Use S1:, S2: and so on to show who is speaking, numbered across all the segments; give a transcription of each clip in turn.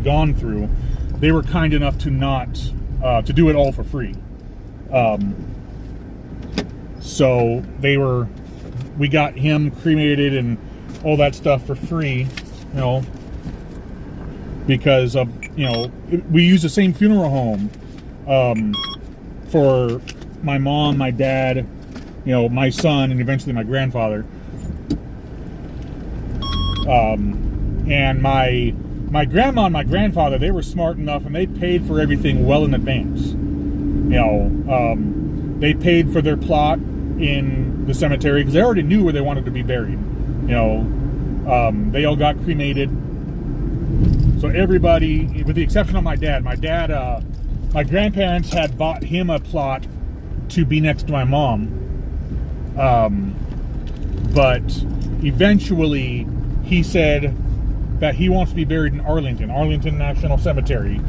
S1: gone through, they were kind enough to not to do it all for free. So we got him cremated and all that stuff for free, because of, we use the same funeral home for my mom, my dad, my son, and eventually my grandfather. And my grandma and my grandfather, they were smart enough and they paid for everything well in advance. They paid for their plot in the cemetery because they already knew where they wanted to be buried. They all got cremated. So everybody, with the exception of my dad, my grandparents had bought him a plot to be next to my mom. But eventually he said that he wants to be buried in Arlington National Cemetery,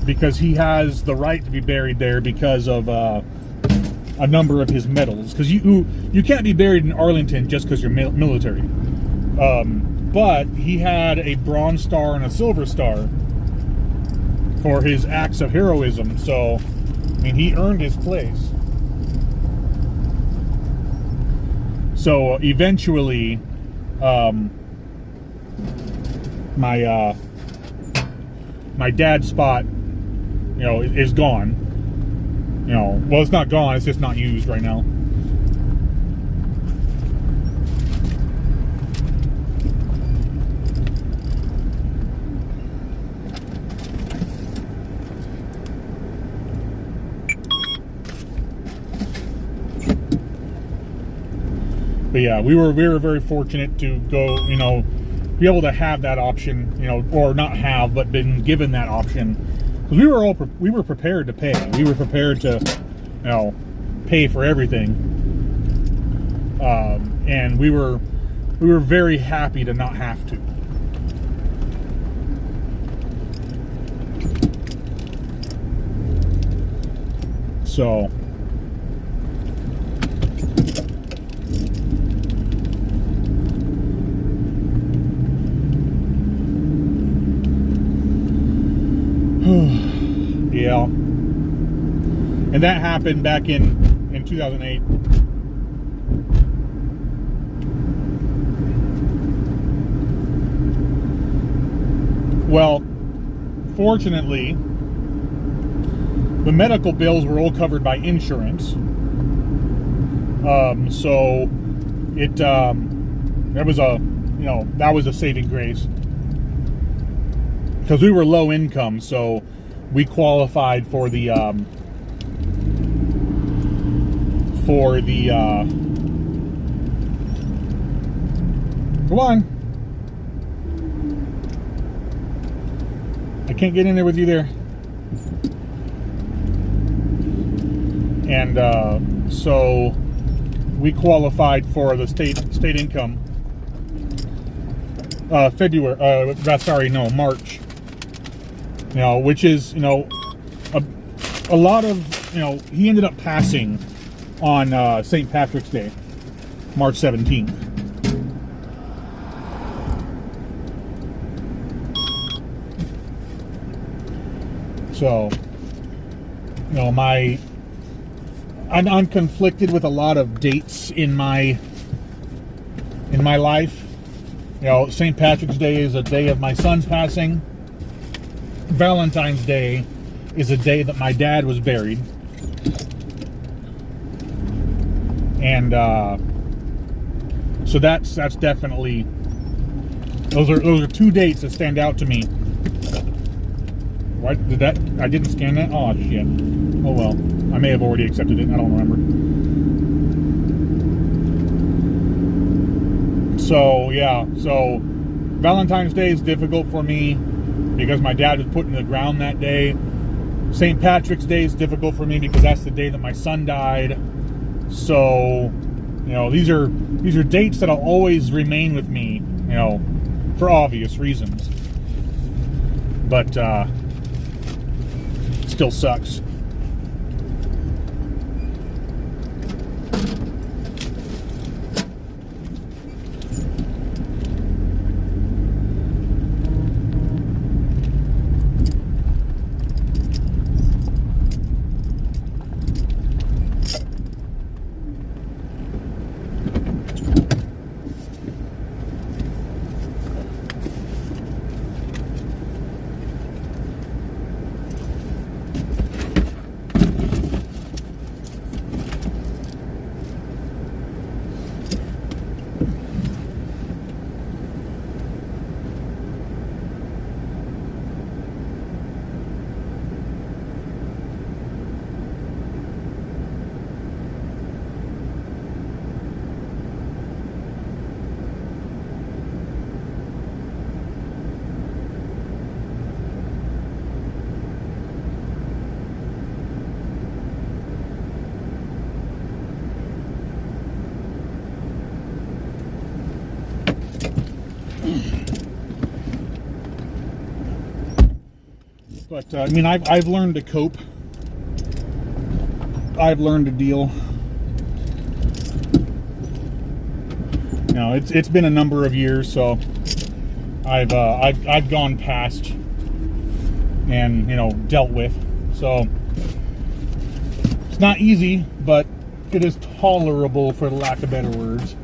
S1: because he has the right to be buried there because of a number of his medals. Because you can't be buried in Arlington just because you're military. But he had a Bronze Star and a Silver Star for his acts of heroism. So, he earned his place. So eventually, my dad's spot, is gone. Well, it's not gone, it's just not used right now. But yeah, we were very fortunate to go, be able to have that option, or not have, but been given that option. Because we were prepared to pay. We were prepared to, pay for everything. And we were very happy to not have to. So, yeah, and that happened back in 2008. Well, fortunately, the medical bills were all covered by insurance. So that was a saving grace. Because we were low income, so we qualified for the come on. I can't get in there with you there. And so we qualified for the state income. March. Which is, a lot of, he ended up passing on St. Patrick's Day, March 17th. So, I'm conflicted with a lot of dates in my life. St. Patrick's Day is a day of my son's passing. Valentine's Day is a day that my dad was buried. And so that's definitely, those are two dates that stand out to me. What I didn't scan that? Oh shit. Oh well. I may have already accepted it, I don't remember. So yeah, so Valentine's Day is difficult for me because my dad was put in the ground that day. St. Patrick's Day is difficult for me because that's the day that my son died. So, these are dates that'll always remain with me, for obvious reasons. But still sucks. But I mean, I've learned to cope. I've learned to deal. You know, it's been a number of years, so I've gone past and, you know, dealt with. So it's not easy, but it is tolerable, for lack of better words.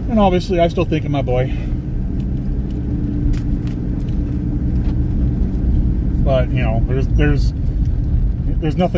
S1: And obviously, I still think of my boy. But, you know, there's nothing